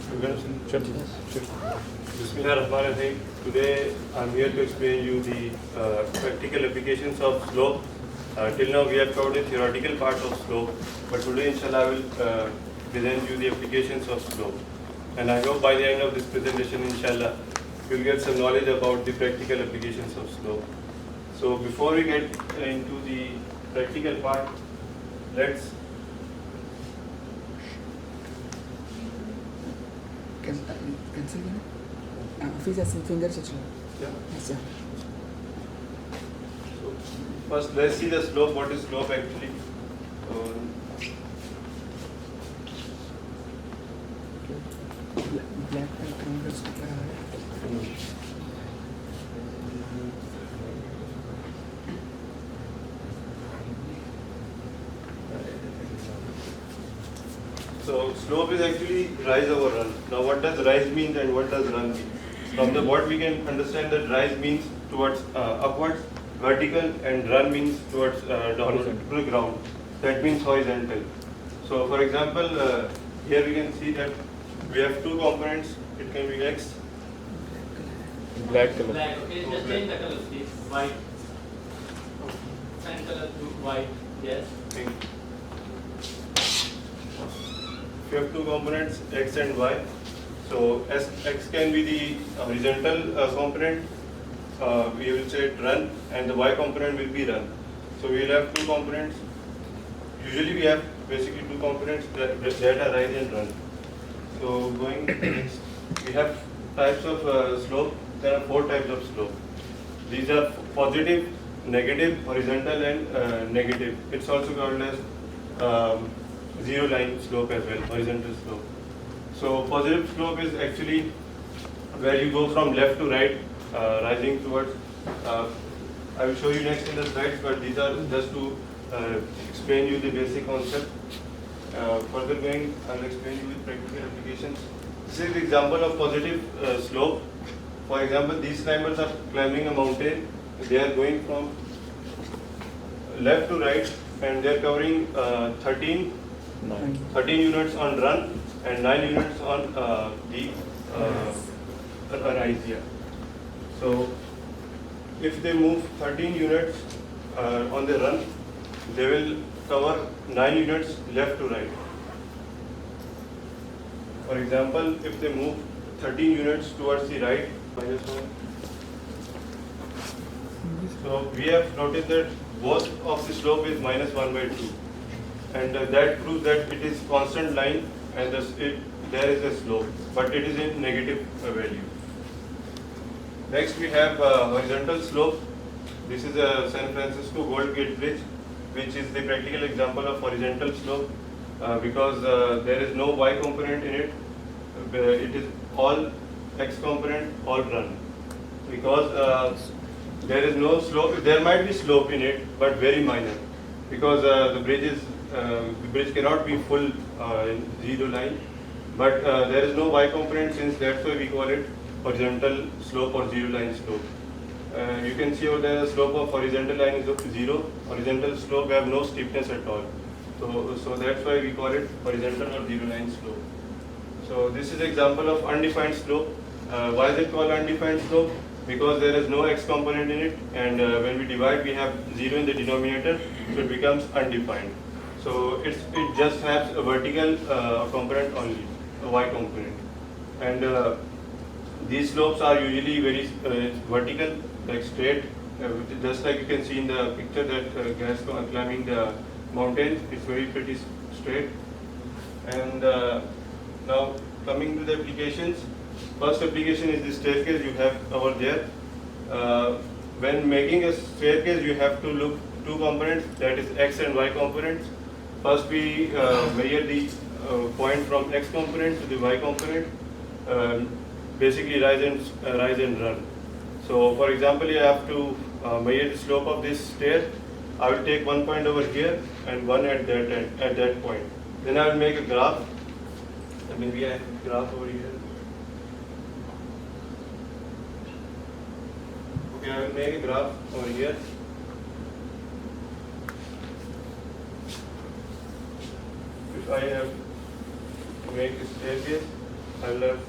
Bismillahirrahmanirrahim. Today I'm here to explain you the practical applications of slope. Till now we have covered the theoretical part of slope, but today inshallah I will present you the applications of slope. And I hope by the end of this presentation inshallah you will get some knowledge about the practical applications of slope. So before we get into the practical part, let's cancel Hafeez has some finger touch. yeah. Yes, sir. So first let's see the slope. What is slope actually? Black background. So slope is actually rise over run. Now what does rise mean and what does run mean? From the word we can understand that rise means towards upwards, vertical, and run means towards downward to the ground. That means horizontal. So for example, here we can see that we have two components. It can be x. Black color. Black, okay, just change the color please. White. Same color to white, yes. Pink. We have two components x and y. So x can be the horizontal component, we will say run, and the y component will be run. So we will have two components. Usually we have basically two components that are rise and run. So going next, we have types of slope. There are four types of slope. These are positive, negative, horizontal, and negative. It's also called as zero line slope as well, horizontal slope. So positive slope is actually where you go from left to right, rising towards. I will show you next in the slides, but these are just to explain you the basic concept. Further going, I will explain you the practical applications. This is the example of positive slope. For example, these climbers are climbing a mountain. They are going from left to right, and they are covering 13 units on run and 9 units on the rise here. So if they move 13 units on the run, they will cover 9 units left to right. For example, if they move 13 units towards the right, -1. So we have noticed that both of the slope is -1/2. And that proves that it is constant line and there is a slope, but it is in negative value. Next we have horizontal slope. This is a San Francisco Gold Gate Bridge, which is the practical example of horizontal slope because there is no y component in it. It is all x component, all run. Because there is no slope, there might be slope in it, but very minor. Because the bridge cannot be full in zero line, but there is no y component, since that's why we call it horizontal slope or zero line slope. You can see over there the slope of horizontal line is 0. Horizontal slope have no steepness at all. So that's why we call it horizontal or zero line slope. So this is example of undefined slope. Why is it called undefined slope? Because there is no x component in it, and when we divide we have 0 in the denominator, so it becomes undefined. So it just has a vertical component only, a y component. And these slopes are usually very vertical, like straight, just like you can see in the picture that guys climbing the mountain. It's very pretty straight. And now coming to the applications. First application is the staircase you have over there. When making a staircase, you have to look two components, that is x and y components. First we measure the point from x component to the y component, basically rise and run. So for example, you have to measure the slope of this stair. I will take one point over here and one at that end, at that point. Then I will make a graph. Maybe I have a graph over here. Okay, I will make a graph over here. If I have to make a staircase, I will have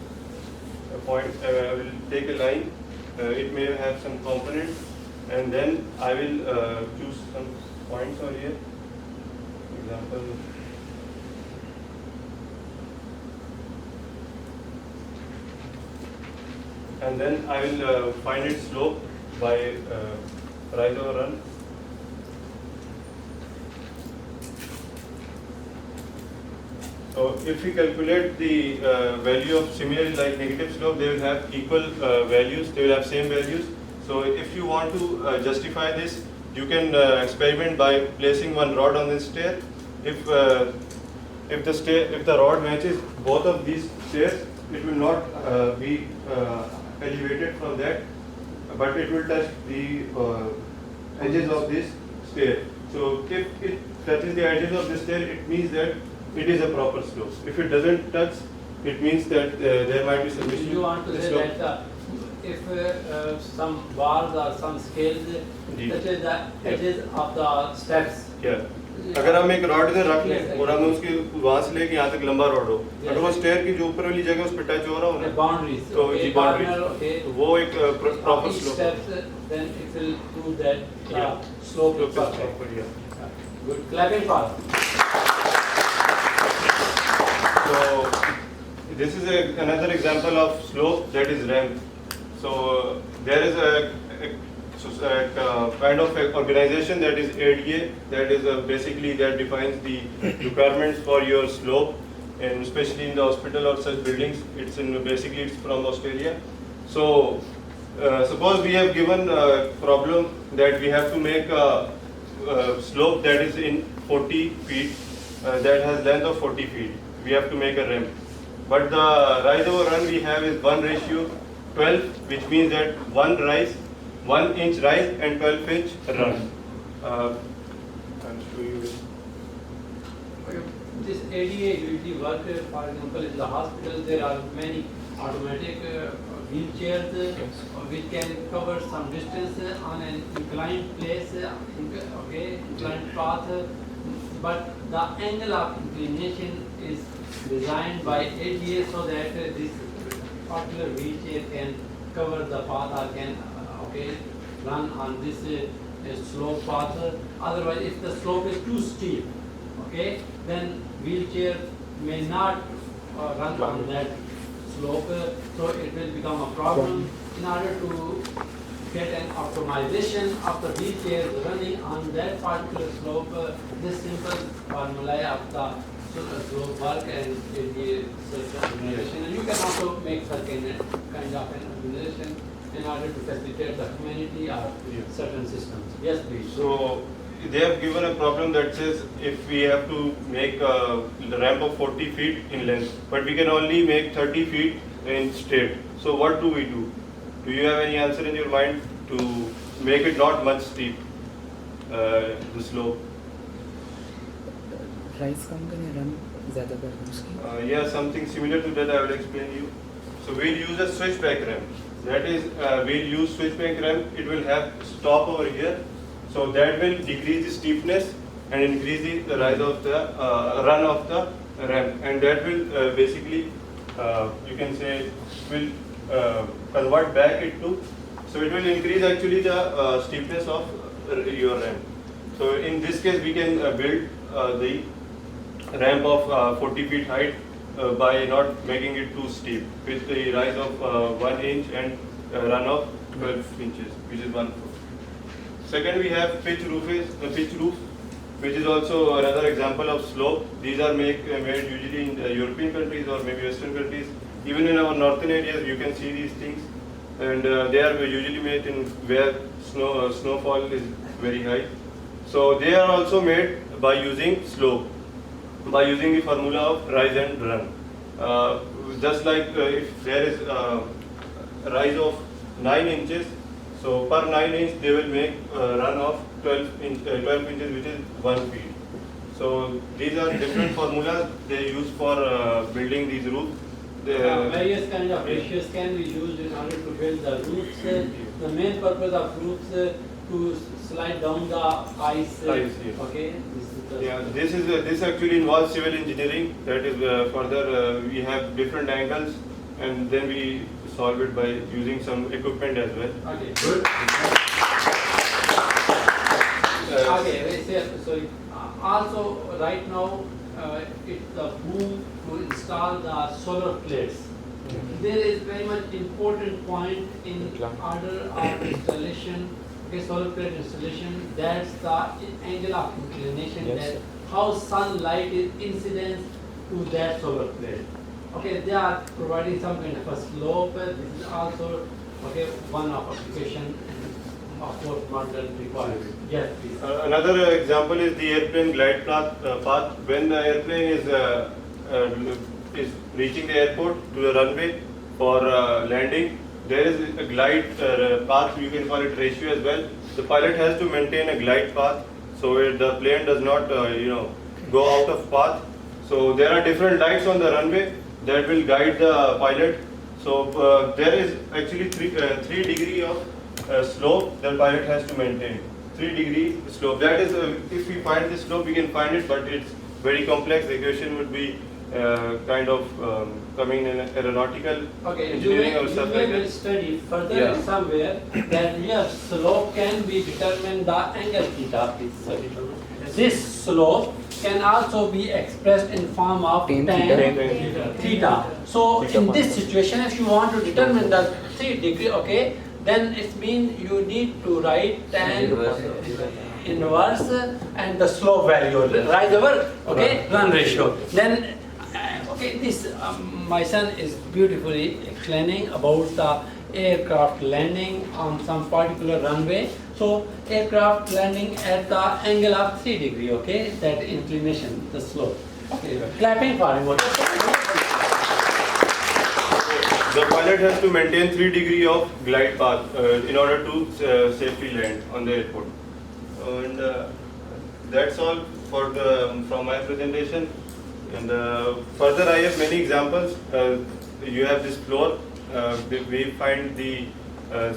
a point. I will take a line. It may have some components, and then I will choose some points over here. Example. And then I will find its slope by rise over run. So if we calculate the value of similarly like negative slope, they will have equal values, they will have same values. So if you want to justify this, you can experiment by placing one rod on this stair. If the rod matches both of these stairs, it will not be elevated from that, but it will touch the edges of this stair. So if it touches the edges of this stair, it means that it is a proper slope. If it doesn't touch, it means that there might be some Do issue. you want to say slope. that if some bars or some scales touches the edges of the steps? Yeah. अगर हम एक rod इधर रख लें और हम उसकी वहाँ से लेके यहाँ तक लंबा रॉड हो, अगर वो स्टेयर की जो ऊपर वाली जगह उस पे टच हो रहा हो ना, boundaries, तो okay, जी corner, बाउंड्री, okay, वो एक proper each slope steps, then it will prove that Yeah. slope is perfect. है. Good, clapping for. So this is another example of slope, that is ramp. So there is a kind of a organization that is ADA, that is basically that defines the requirements for your slope, and especially in the hospital or such buildings. Basically it's from Australia. So suppose we have given a problem that we have to make a slope that is in 40 feet, that has length of 40 feet. We have to make a ramp. But the rise over run we have is 1:12, which means that 1 inch rise and 12 inch run. I'll show you. This ADA usually work, for example, in the hospital there are many automatic wheelchairs which can cover some distance on an inclined place, inclined path, but the angle of inclination is designed by ADA so that this particular wheelchair can cover the path or can run on this slope path. Otherwise, if the slope is too steep, then wheelchair may not run on that slope, so it will become a problem. In order to get an optimization of the wheelchair running on that particular slope, this simple formula of the slope work and will be such organization. And you can also make such kind of an organization in order to facilitate the community or certain systems. Yes, please. So they have given a problem that says if we have to make a ramp of 40 feet in length, but we can only make 30 feet in straight. So what do we do? Do you have any answer in your mind to make it not much steep, the slope? Rise कम करने run ज़्यादा कर दूँ उसकी. Yeah, something similar to that I will explain you. So we'll use a switchback ramp. That is, we'll use switchback ramp. It will have stop over here. So that will decrease the steepness and increase the rise of the run of the ramp, and that will basically you can say will convert back into. So it will increase actually the steepness of your ramp. So in this case, we can build the ramp of 40 feet height by not making it too steep, with the rise of 1 inch and run of 12 inches, which is 1 foot. Second, we have pitch roof, which is also another example of slope. These are made usually in the European countries or maybe Western countries. Even in our northern areas, you can see these things, and they are usually made in where snowfall is very high. So they are also made by using slope, by using the formula of rise and run. Just like if there is a rise of 9 inches, so per 9 inch they will make a run of 12 inches, which is 1 feet. So these are different formulas they use for building these roofs. Various kind of ratios can be used in order to build the roofs. The main purpose of roofs to slide down the ice. Ice, yeah. Okay. This is the This actually involves civil engineering. That is further we have different angles, and then we solve it by using some equipment as well. Okay. Good. Okay. Sorry. Also, right now, it's the boom to install the solar plates. There is very much important point in order of installation. Okay, solar plate installation. That's the angle of inclination. Yes, That sir. how sunlight is incident to that solar plate. Okay, they are providing some kind of a slope. This is also okay one of application of course model required. Yes, please. Another example is the airplane glide path. When the airplane is reaching the airport to the runway for landing, there is a glide path. You can call it ratio as well. The pilot has to maintain a glide path, so the plane does not go out of path. So there are different lights on the runway that will guide the pilot. So there is actually 3 degree of slope the pilot has to maintain. 3 degree slope. That is, if we find this slope, we can find it, but it's very complex. The equation would be kind of coming in aeronautical Okay, engineering or you stuff may like will that. study further Yeah. somewhere that your slope can be determined the angle theta. This slope can also be expressed in form of Tan tan theta. theta. So in this situation, if you want to determine the 3 degree, okay, then it means you need to write tan inverse and the slope value, rise over, okay, run ratio. Then, okay, this my son is beautifully explaining about the aircraft landing on some particular runway. So aircraft landing at the angle of 3 degree, okay, that inclination, the slope. Okay, clapping for him. The pilot has to maintain 3 degree of glide path in order to safely land on the airport. And that's all for from my presentation. And further, I have many examples. You have this floor. We find the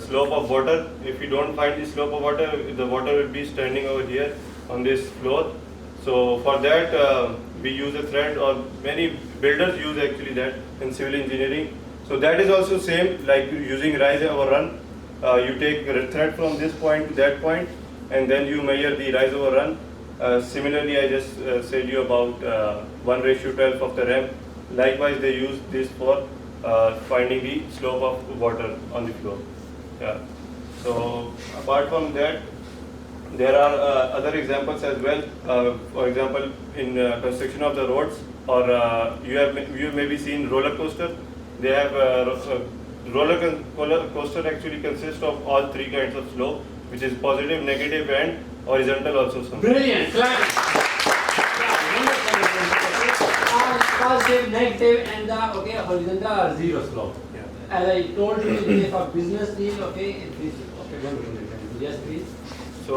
slope of water. If you don't find the slope of water, the water will be standing over here on this floor. So for that, we use a thread, or many builders use actually that in civil engineering. So that is also same like using rise over run. You take a thread from this point to that point, and then you measure the rise over run. Similarly, I just said you about 1:12 of the RAM. Likewise, they use this for finding the slope of water on the floor. Yeah. So apart from that, there are other examples as well. For example, in construction of the roads, or you have maybe seen roller coaster. They have roller coaster actually consists of all 3 kinds of slope, which is positive, negative, and horizontal also. Brilliant. Clap. Positive, negative, and the okay horizontal or zero slope. Yeah. As I told you, in case of business deal, okay, it is okay. Wonderful. Yes, please. So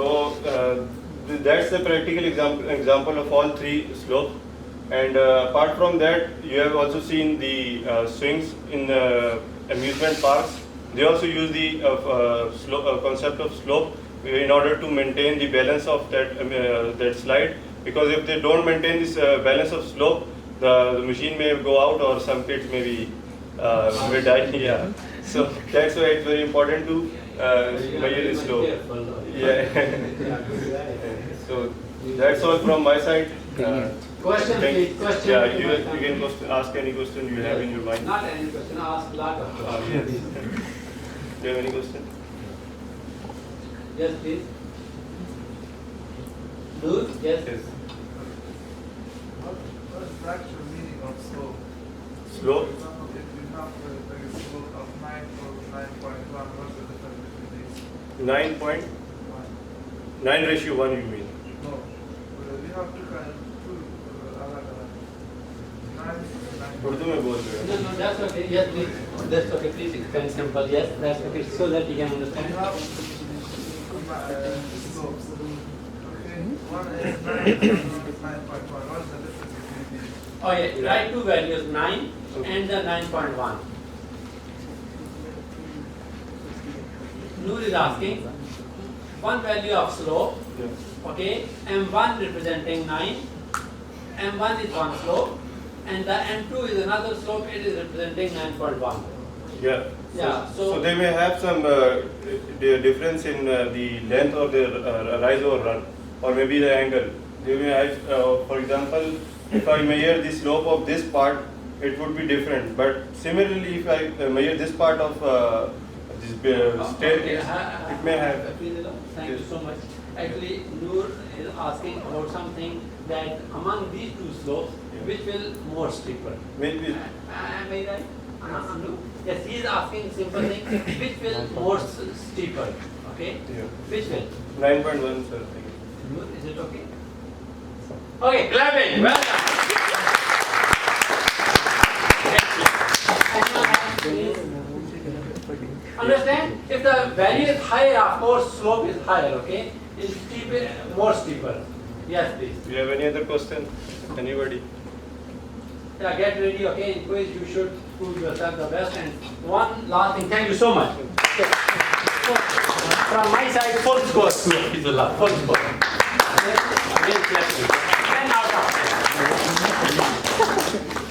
that's the practical example of all 3 slopes. And apart from that, you have also seen the swings in amusement parks. They also use the concept of slope in order to maintain the balance of that slide. Because if they don't maintain this balance of slope, the machine may go out, or some kids may die. Yeah. So that's why it's very important to measure the slope. Yeah. So that's all from my side. Question, please. Question. Yeah, you can ask any question you have in your mind. Not any question. Ask lot of questions. Yes. Do you have any question? Yes, please. Dude, yes. Yes. What is the actual meaning of slope? Slope? For example, if you have a slope of 9 or 9.1, what's the difference between these? 9:9:1 you mean? No. We have two kinds, Urdu में बोल रहे No, हो? no, that's okay. Yes, please. That's okay. Please explain simple. Yes, that's okay. So that you can We understand. have slopes. Okay. One is 9 and one is 9.1. What's the difference between these? Oh yeah, write 2 values, 9 and the 9.1. Noor is asking, one value of slope, Yeah. okay, M1 representing 9, M1 is one slope, and the M2 is another slope, it is representing 9.1. Yeah. Yeah, so- they may have some difference in the length of the rise or run, or maybe the angle. They may have, for example, if I measure the slope of this part, it would be different. But similarly, if I measure this part of this staircase, it may have. Thank you so much. Actually, Noor is asking about something that among these two slopes, Yeah. which will more steeper? Maybe. Am I right? Noor? Yes, he is asking simple thing, which will more steeper? Okay? Yeah. Which will? 9.1, sir. Noor, is it okay? Okay, clapping. Well done. Understand? If the value is higher, of course, slope is higher, okay? It's steeper, more steeper. Yes, please. Do you have any other question? Anybody? Yeah, get ready, okay? In quiz, you should prove yourself the best. And one last thing, thank you so much. From my side, full score. Hafeez Ullah, full score. Okay? 10 out of 10.